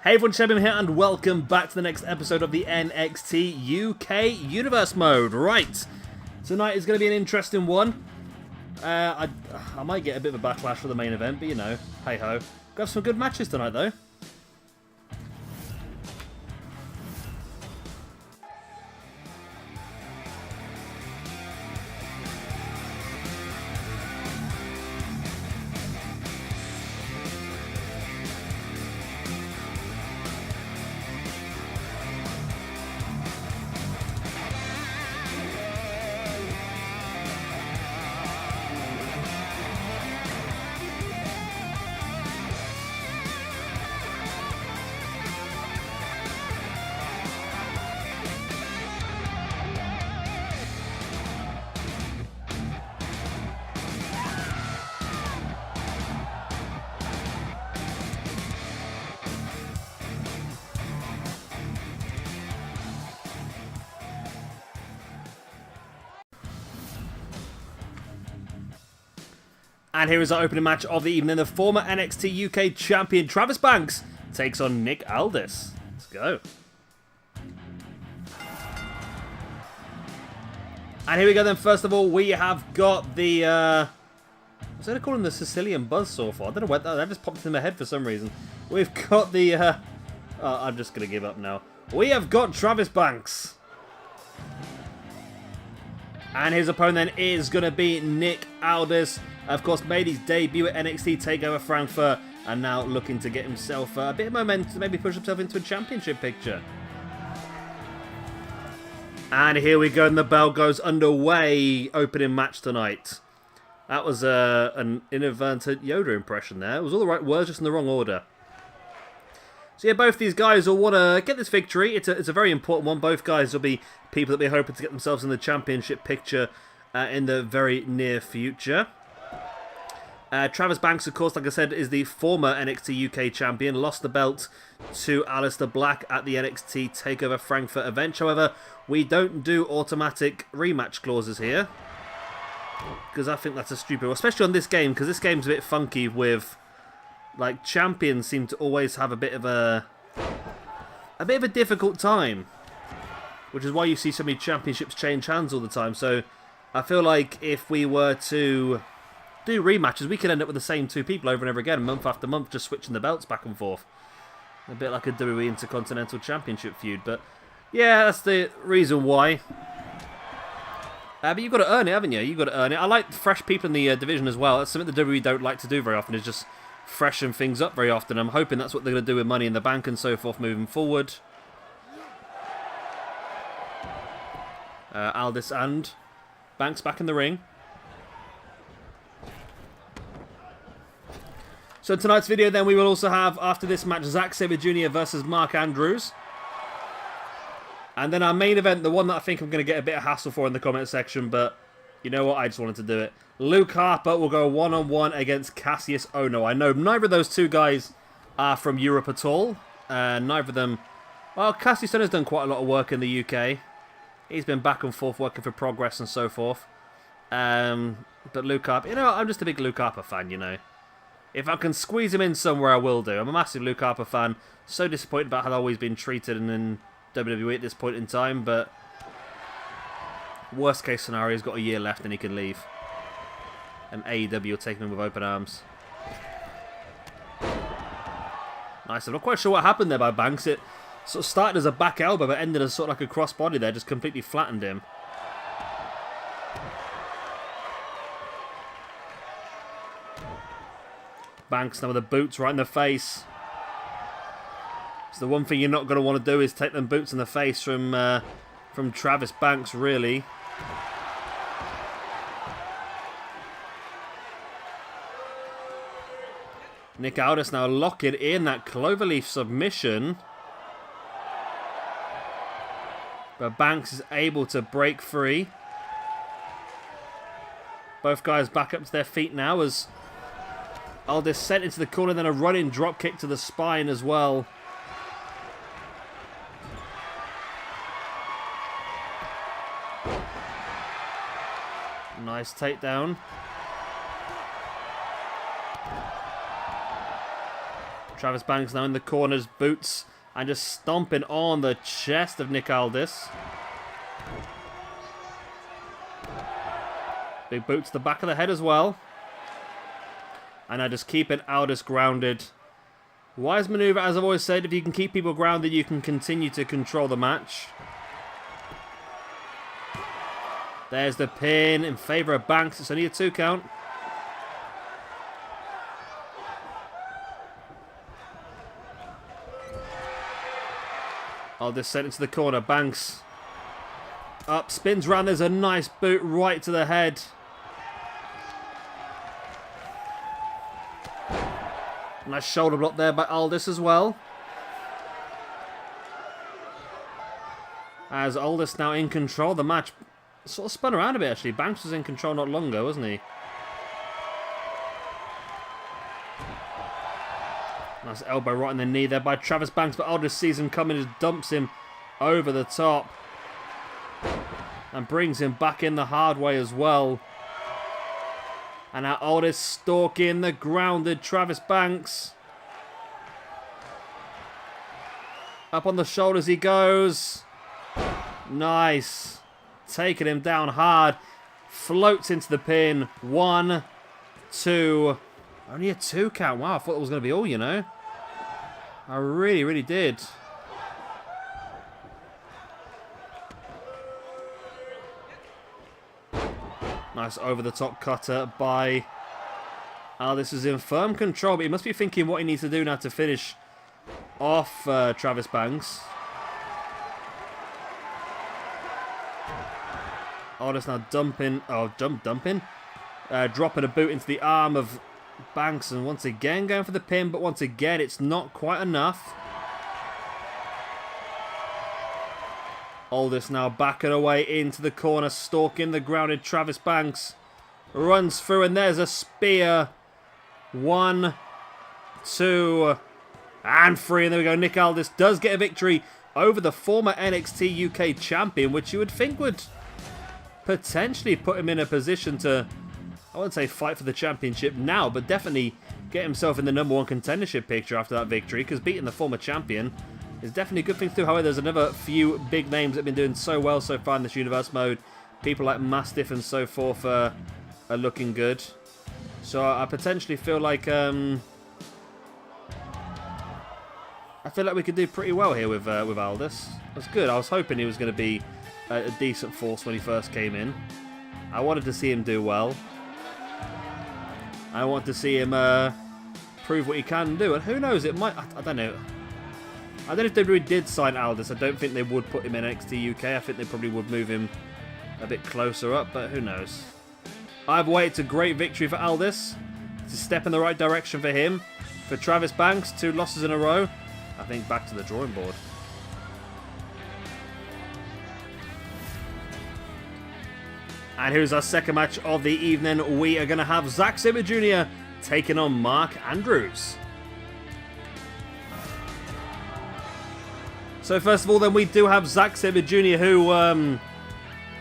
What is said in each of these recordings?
Hey everyone, Sabre here, and welcome back to the next episode of the NXT UK Universe Mode. Right, tonight is going to be an interesting one. I might get a bit of a backlash for the main event, but you know, hey ho. Got some good matches tonight though. And here is our opening match of the evening. The former NXT UK champion Travis Banks takes on Nick Aldis. Let's go. And here we go then. First of all, we have got the... I was going to call him the Sicilian Buzzsaw for. I don't know what that just popped in my head for some reason. We've got the... I'm just going to give up now. We have got Travis Banks. And his opponent is going to be Nick Aldis. Of course, made his debut at NXT TakeOver Frankfurt, and now looking to get himself a bit of momentum, maybe push himself into a championship picture. And here we go, and the bell goes underway. Opening match tonight. That was an inadvertent Yoda impression there. It was all the right words, just in the wrong order. So yeah, both these guys will want to get this victory. It's a very important one. Both guys will be people that we're hoping to get themselves in the championship picture in the very near future. Travis Banks, of course, like I said, is the former NXT UK champion. Lost the belt to Aleister Black at the NXT TakeOver Frankfurt event. However, we don't do automatic rematch clauses here, because I think that's a stupid one, especially on this game, because this game's a bit funky with, like, champions seem to always have a bit of a difficult time, which is why you see so many championships change hands all the time. So I feel like if we were to do rematches, we could end up with the same two people over and over again, month after month, just switching the belts back and forth. A bit like a WWE Intercontinental Championship feud, but yeah, that's the reason why. But you've got to earn it, haven't you? You've got to earn it. I like fresh people in the division as well. That's something the WWE don't like to do very often, is just freshen things up very often. I'm hoping that's what they're going to do with Money in the Bank and so forth moving forward. Aldis and Banks back in the ring. So tonight's video then we will also have, after this match, Zack Sabre Jr. versus Mark Andrews. And then our main event, the one that I think I'm going to get a bit of hassle for in the comment section, but you know what, I just wanted to do it. Luke Harper will go one-on-one against Cassius Ohno. I know neither of those two guys are from Europe at all. Neither of them... Well, Cassius Ohno's done quite a lot of work in the UK. He's been back and forth working for Progress and so forth. But Luke Harper... You know, I'm just a big Luke Harper fan, you know. If I can squeeze him in somewhere, I will do. I'm a massive Luke Harper fan. So disappointed about how they've always been treated in WWE at this point in time, but worst case scenario, he's got a year left and he can leave. And AEW will take him in with open arms. Nice. I'm not quite sure what happened there by Banks. It sort of started as a back elbow, but ended as sort of like a crossbody there, just completely flattened him. Banks now with the boots right in the face. So the one thing you're not going to want to do is take them boots in the face from Travis Banks, really. Nick Aldis now locking in that cloverleaf submission. But Banks is able to break free. Both guys back up to their feet now as Aldis sent into the corner, then a running drop kick to the spine as well. Nice takedown. Travis Banks now in the corners, boots, and just stomping on the chest of Nick Aldis. Big boot to the back of the head as well. And now just keeping Aldis grounded. Wise maneuver, as I've always said, if you can keep people grounded, you can continue to control the match. There's the pin in favour of Banks. It's only a 2 count. Aldis sent into the corner. Banks up, spins round. There's a nice boot right to the head. Nice shoulder block there by Aldis as well. As Aldis now in control, the match sort of spun around a bit actually. Banks was in control not long ago, wasn't he? Nice elbow right in the knee there by Travis Banks, but Aldis sees him coming and just dumps him over the top. And brings him back in the hard way as well. And now Aldis stalking the grounded Travis Banks. Up on the shoulders he goes. Nice. Taking him down hard. Floats into the pin. 1, 2. Only a 2 count. Wow, I thought it was going to be all, you know. I really, really did. Nice over-the-top cutter by Aldis. Is in firm control, but he must be thinking what he needs to do now to finish off Travis Banks. Aldis now dumping, dropping a boot into the arm of Banks, and once again going for the pin, but once again it's not quite enough. Aldis now backing away into the corner, stalking the grounded Travis Banks. Runs through, and there's a spear. 1, 2, and 3. And there we go. Nick Aldis does get a victory over the former NXT UK champion, which you would think would potentially put him in a position to, I wouldn't say fight for the championship now, but definitely get himself in the #1 contendership picture after that victory, because beating the former champion is definitely a good thing to do. However, there's another few big names that have been doing so well so far in this universe mode. People like Mastiff and so forth are looking good. So I potentially feel like we could do pretty well here with Aldis. That's good. I was hoping he was going to be a decent force when he first came in. I wanted to see him do well. I want to see him prove what he can do. And who knows, it might... I don't know. I don't know if they really did sign Aldis. I don't think they would put him in NXT UK. I think they probably would move him a bit closer up, but who knows. Either way, it's a great victory for Aldis. It's a step in the right direction for him. For Travis Banks, 2 losses in a row. I think back to the drawing board. And here's our second match of the evening. We are going to have Zack Sabre Jr. taking on Mark Andrews. So first of all, then, we do have Zack Sabre Jr., who,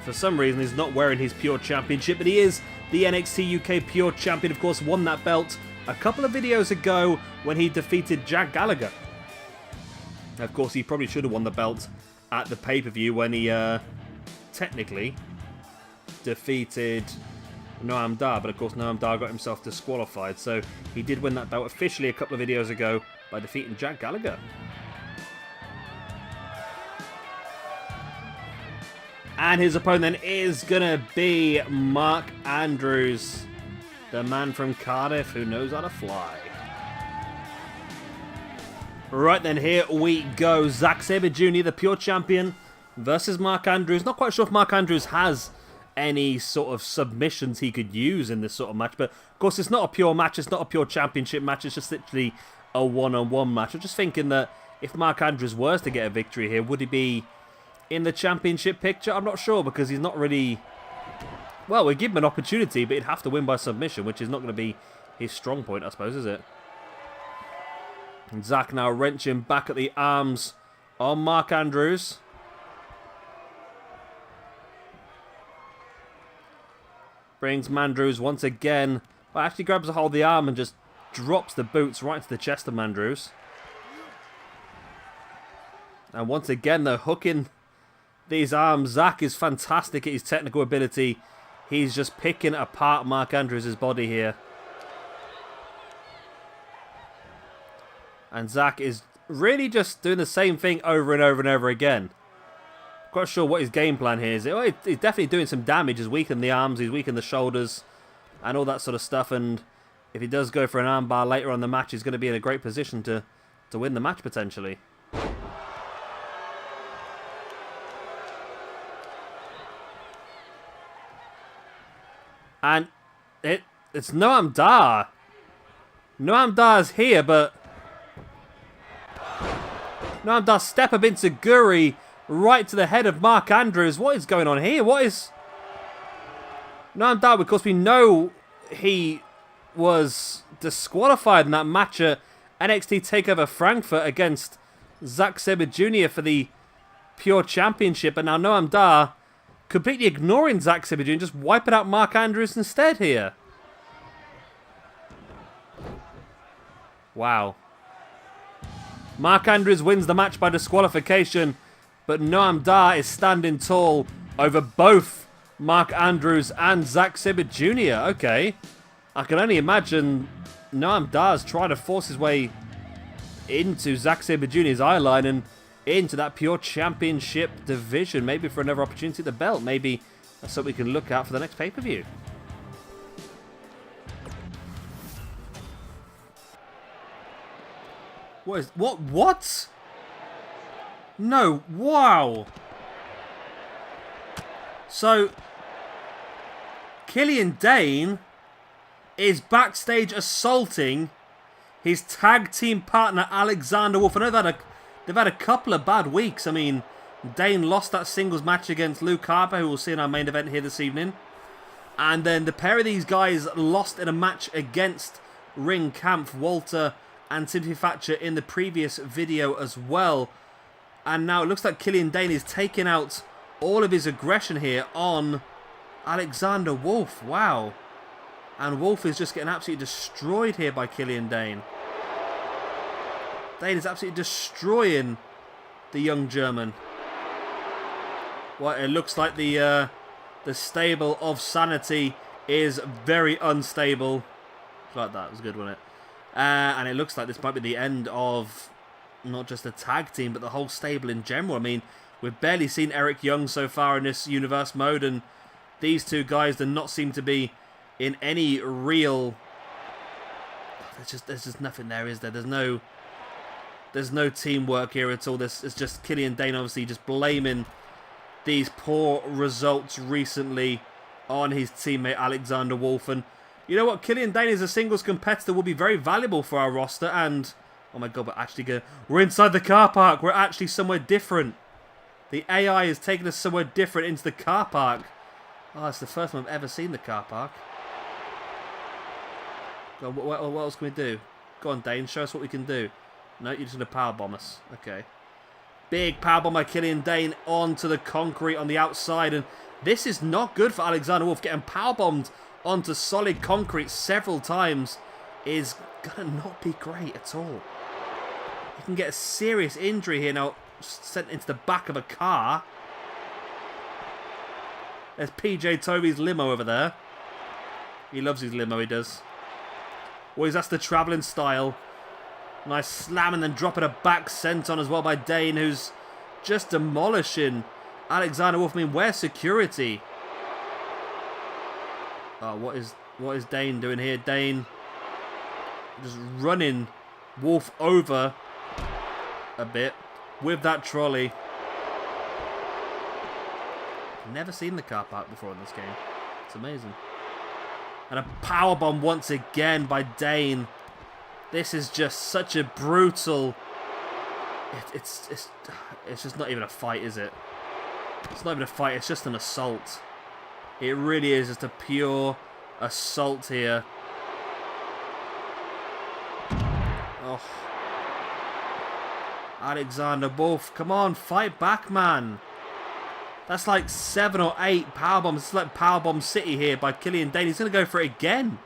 for some reason, is not wearing his Pure Championship, but he is the NXT UK Pure Champion. Of course, won that belt a couple of videos ago when he defeated Jack Gallagher. Of course, he probably should have won the belt at the pay-per-view when he, technically, defeated Noam Dar, but of course Noam Dar got himself disqualified, so he did win that belt officially a couple of videos ago by defeating Jack Gallagher. And his opponent is going to be Mark Andrews, the man from Cardiff who knows how to fly. Right then, here we go. Zack Sabre Jr., the Pure Champion, versus Mark Andrews. Not quite sure if Mark Andrews has any sort of submissions he could use in this sort of match, but of course it's not a pure match, it's not a pure championship match, it's just literally a one-on-one match. I'm just thinking that if Mark Andrews was to get a victory here, would he be in the championship picture? I'm not sure, because he's not really... Well, we give him an opportunity, but he'd have to win by submission, which is not going to be his strong point, I suppose, is it? And Zack now wrenching back at the arms on Mark Andrews. Brings Mandrews once again. Well, actually grabs a hold of the arm and just drops the boots right to the chest of Mandrews. And once again, they're hooking these arms. Zack is fantastic at his technical ability. He's just picking apart Mark Andrews' body here. And Zack is really just doing the same thing over and over and over again. Quite sure what his game plan here is. He's definitely doing some damage. He's weakening the arms, he's weakening the shoulders, and all that sort of stuff. And if he does go for an armbar later on in the match, he's going to be in a great position to win the match potentially. And it's Noam Dar. Noam Dar's here, but Noam Dar step up into Guri right to the head of Mark Andrews. What is going on here? What is Noam Dar? Because we know he was disqualified in that match at NXT TakeOver Frankfurt against Zack Sabre Jr. for the Pure Championship, and now Noam Dar completely ignoring Zack Sabre Jr. and just wiping out Mark Andrews instead here. Wow. Mark Andrews wins the match by disqualification, but Noam Dar is standing tall over both Mark Andrews and Zack Sabre Jr. Okay. I can only imagine Noam Dar's trying to force his way into Zack Sabre Jr.'s eye line and into that Pure Championship division. Maybe for another opportunity at the belt. Maybe that's something we can look at for the next pay-per-view. What? No, wow. So, Killian Dane is backstage assaulting his tag team partner Alexander Wolf. I know they've had a couple of bad weeks. I mean, Dane lost that singles match against Luke Harper, who we'll see in our main event here this evening. And then the pair of these guys lost in a match against Ring Kampf, Walter and Timothy Thatcher in the previous video as well. And now it looks like Killian Dane is taking out all of his aggression here on Alexander Wolf. Wow. And Wolf is just getting absolutely destroyed here by Killian Dane. Dane is absolutely destroying the young German. Well, it looks like the stable of Sanity is very unstable. Like that, it was good, wasn't it? And it looks like this might be the end of not just the tag team, but the whole stable in general. I mean, we've barely seen Eric Young so far in this universe mode, and these two guys do not seem to be in any real... There's just nothing there, is there? There's no teamwork here at all. It's just Killian Dane obviously just blaming these poor results recently on his teammate Alexander Wolf. And you know what? Killian Dane as a singles competitor will be very valuable for our roster. And, oh my god, we're inside the car park. We're actually somewhere different. The AI is taking us somewhere different into the car park. Oh, it's the first time I've ever seen the car park. God, what else can we do? Go on, Dane, show us what we can do. No, you're just going to powerbomb us. Okay. Big powerbomb by Killian Dane onto the concrete on the outside. And this is not good for Alexander Wolf. Getting powerbombed onto solid concrete several times is going to not be great at all. He can get a serious injury here now, sent into the back of a car. There's PJ Toby's limo over there. He loves his limo, he does. Always that's the travelling style. Nice slam and then dropping a back senton as well by Dane, who's just demolishing Alexander Wolf. I mean, where's security? Oh, what is Dane doing here? Dane just running Wolf over a bit with that trolley. Never seen the car park before in this game. It's amazing. And a powerbomb once again by Dane. This is just such a brutal... It's just not even a fight, is it? It's not even a fight, it's just an assault. It really is just a pure assault here. Oh. Alexander Wolf, come on, fight back, man. That's like 7 or 8 powerbombs. It's like Powerbomb City here by Killian Dane. He's going to go for it again.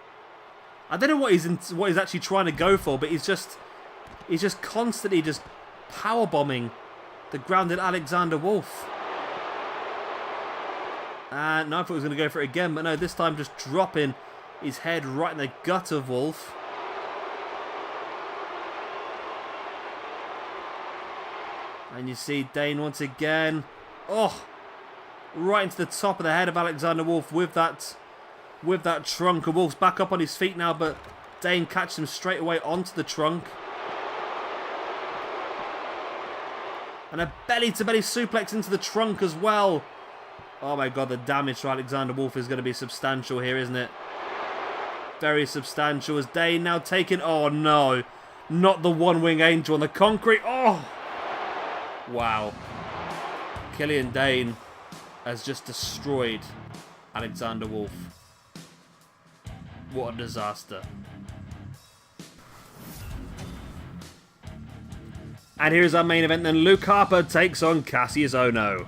I don't know what he's actually trying to go for, but he's just constantly just power bombing the grounded Alexander Wolf. And no, I thought he was going to go for it again, but no, this time just dropping his head right in the gut of Wolf. And you see Dane once again. Oh, right into the top of the head of Alexander Wolf with that trunk. And Wolf's back up on his feet now, but Dane catches him straight away onto the trunk. And a belly-to-belly suplex into the trunk as well. Oh my god, the damage to Alexander Wolf is going to be substantial here, isn't it? Very substantial as Dane now taking... Oh no, not the one-wing angel on the concrete. Oh! Wow. Killian Dane has just destroyed Alexander Wolf. What a disaster. And here's our main event then. Luke Harper takes on Cassius Ohno.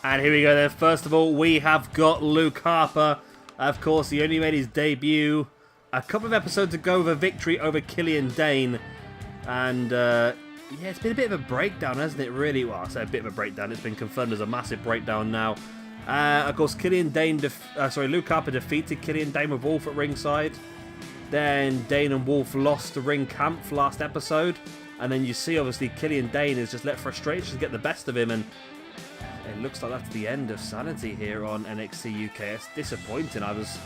And here we go then. First of all, we have got Luke Harper. Of course, he only made his debut a couple of episodes ago with a victory over Killian Dane. And, yeah, it's been a bit of a breakdown, hasn't it, really? Well, I say a bit of a breakdown. It's been confirmed as a massive breakdown now. Of course, Luke Harper defeated Killian Dane with Wolf at ringside. Then Dane and Wolf lost the ring camp for last episode. And then you see, obviously, Killian Dane has just let frustrations get the best of him. And it looks like that's the end of Sanity here on NXT UK. It's disappointing. I was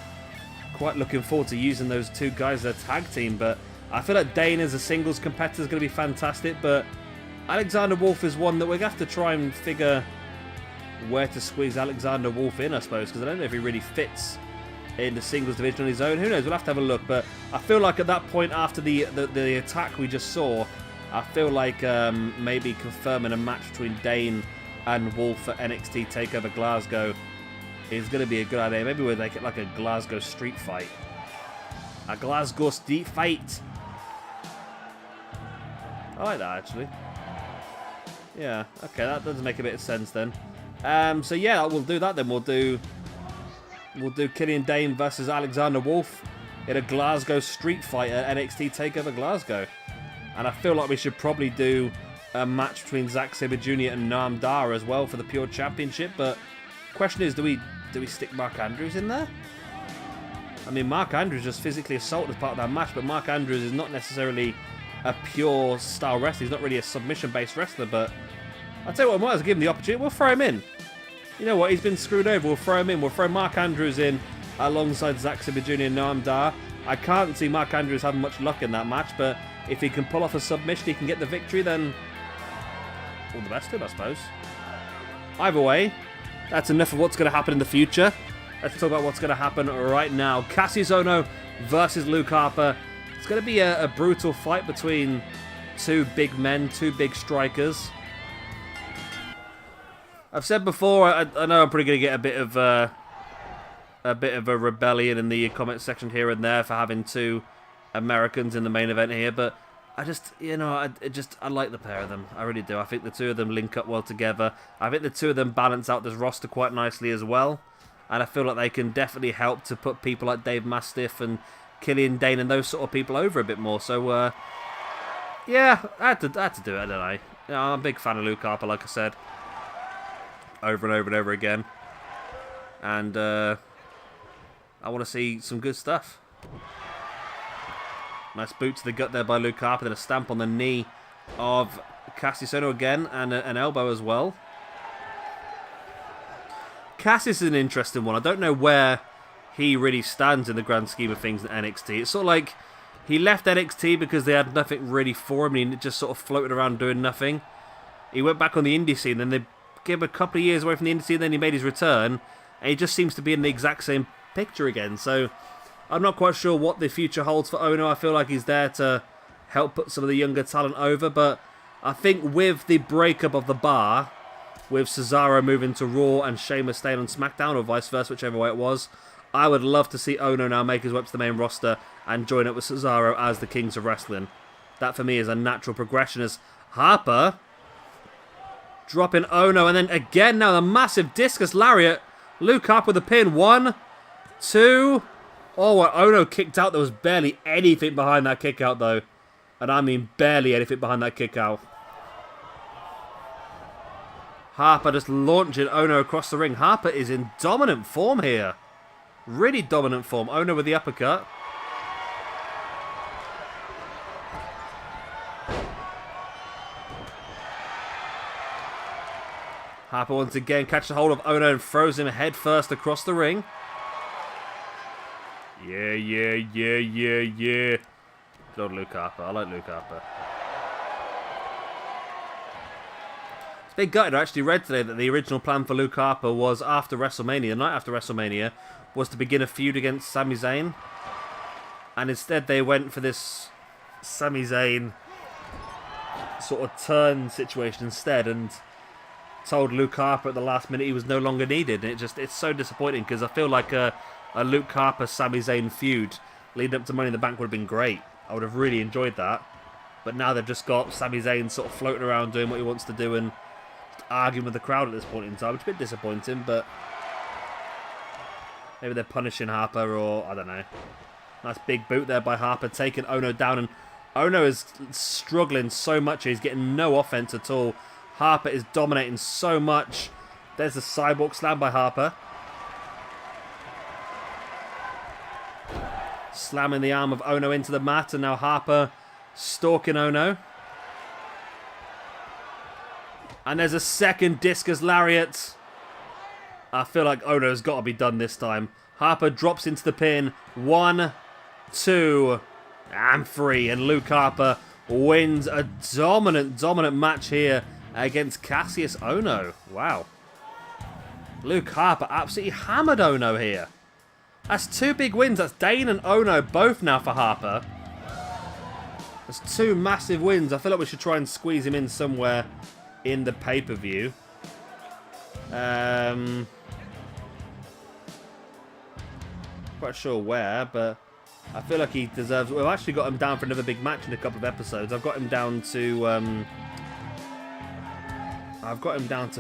quite looking forward to using those two guys as a tag team. But I feel like Dane as a singles competitor is going to be fantastic. But Alexander Wolf is one that we're going to have to try and figure where to squeeze Alexander Wolf in, I suppose. Because I don't know if he really fits in the singles division on his own. Who knows? We'll have to have a look. But I feel like at that point, after the attack we just saw, I feel like maybe confirming a match between Dane and Wolf for NXT TakeOver Glasgow is going to be a good idea. Maybe we'll make it like a Glasgow street fight. A Glasgow street fight. I like that, actually. Yeah, okay, that does make a bit of sense then. So yeah, we'll do that then. We'll do Killian Dane versus Alexander Wolf in a Glasgow street fight at NXT TakeOver Glasgow. And I feel like we should probably do a match between Zack Sabre Jr. and Noam Dar as well for the Pure Championship. But question is, do we stick Mark Andrews in there? I mean, Mark Andrews just physically assaulted as part of that match, but Mark Andrews is not necessarily a pure style wrestler. He's not really a submission-based wrestler, but I'll tell you what, I might as well give him the opportunity. We'll throw him in. You know what? He's been screwed over. We'll throw him in. We'll throw Mark Andrews in alongside Zack Sabre Jr. and Noam Dar. I can't see Mark Andrews having much luck in that match, but if he can pull off a submission, he can get the victory, then all the best to him, I suppose. Either way, that's enough of what's going to happen in the future. Let's talk about what's going to happen right now. Cassius Ohno versus Luke Harper. It's going to be a brutal fight between two big men, two big strikers. I've said before, I know I'm probably going to get a bit of a rebellion in the comment section here and there for having two Americans in the main event here, but I just, I like the pair of them. I really do. I think the two of them link up well together. I think the two of them balance out this roster quite nicely as well, and I feel like they can definitely help to put people like Dave Mastiff and Killian Dane and those sort of people over a bit more. So, yeah, I had to do it, didn't I? I'm a big fan of Luke Harper, like I said, over and over and over again, and I want to see some good stuff. Nice boot to the gut there by Luke Harper, then a stamp on the knee of Cassius Ohno again, and an elbow as well. Cassius is an interesting one. I don't know where he really stands in the grand scheme of things in NXT. It's sort of like he left NXT because they had nothing really for him, and he just sort of floated around doing nothing. He went back on the indie scene, then they gave him a couple of years away from the indie scene, then he made his return, and he just seems to be in the exact same picture again. So I'm not quite sure what the future holds for Ohno. I feel like he's there to help put some of the younger talent over, but I think with the breakup of the bar, with Cesaro moving to Raw and Sheamus staying on SmackDown, or vice versa, whichever way it was, I would love to see Ohno now make his way up to the main roster and join up with Cesaro as the Kings of Wrestling. That for me is a natural progression, as Harper dropping Ohno, and then again now the massive discus lariat Luke Harper with a pin. 1, 2. Oh, well, Ono kicked out. There was barely anything behind that kick out, though. And I mean barely anything behind that kick out. Harper just launching Ono across the ring. Harper is in dominant form here. Really dominant form. Ono with the uppercut. Harper once again catches hold of Ono and throws him head first across the ring. Yeah. Good old Luke Harper. I like Luke Harper. It's a bit gutted. I actually read today that the original plan for Luke Harper was after WrestleMania, the night after WrestleMania, was to begin a feud against Sami Zayn. And instead they went for this Sami Zayn sort of turn situation instead and told Luke Harper at the last minute he was no longer needed. And it's so disappointing because I feel like a Luke Harper Sami Zayn feud leading up to Money in the Bank would have been great. I would have really enjoyed that. But now they've just got Sami Zayn sort of floating around doing what he wants to do and arguing with the crowd at this point in time, which is a bit disappointing, but maybe they're punishing Harper, or I don't know. Nice big boot there by Harper, taking Ono down, and Ono is struggling so much here. He's getting no offense at all. Harper is dominating so much. There's the sidewalk slam by Harper. Slamming the arm of Ono into the mat, and now Harper stalking Ono. And there's a second discus lariat. I feel like Ono's got to be done this time. Harper drops into the pin. 1, 2, and 3. And Luke Harper wins a dominant match here against Cassius Ono. Wow. Luke Harper absolutely hammered Ono here. That's 2 big wins. That's Dane and Ono both now for Harper. That's 2 massive wins. I feel like we should try and squeeze him in somewhere in the pay-per-view. Quite sure where, but I feel like he deserves... We've actually got him down for another big match in a couple of episodes. I've got him down to...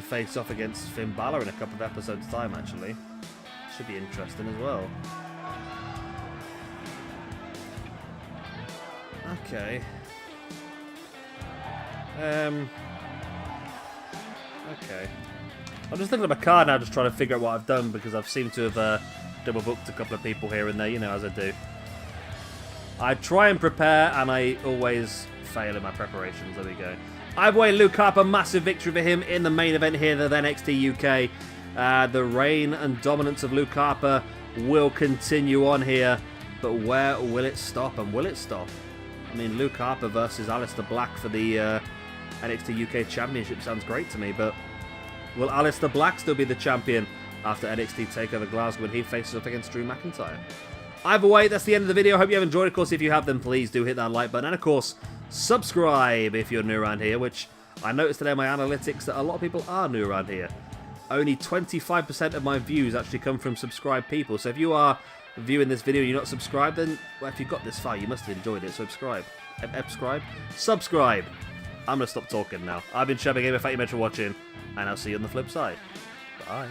face off against Finn Balor in a couple of episodes' time, actually. Should be interesting as well. Okay. Okay. I'm just looking at my card now, just trying to figure out what I've done, because I've seemed to have double booked a couple of people here and there, you know, as I do. I try and prepare, and I always fail in my preparations. There we go. Either way, Luke Harper, massive victory for him in the main event here at NXT UK. The reign and dominance of Luke Harper will continue on here, but where will it stop, and will it stop? I mean, Luke Harper versus Aleister Black for the NXT UK Championship sounds great to me, but will Aleister Black still be the champion after NXT TakeOver Glasgow when he faces up against Drew McIntyre? Either way, that's the end of the video. Hope you have enjoyed. Of course, if you have, then please do hit that like button, and of course, subscribe if you're new around here, which I noticed today in my analytics that a lot of people are new around here. Only 25% of my views actually come from subscribed people. So if you are viewing this video and you're not subscribed, then, well, if you got this far, you must have enjoyed it. So subscribe. I'm going to stop talking now. I've been Shabba Gamer. Thank you much for watching, and I'll see you on the flip side. Bye.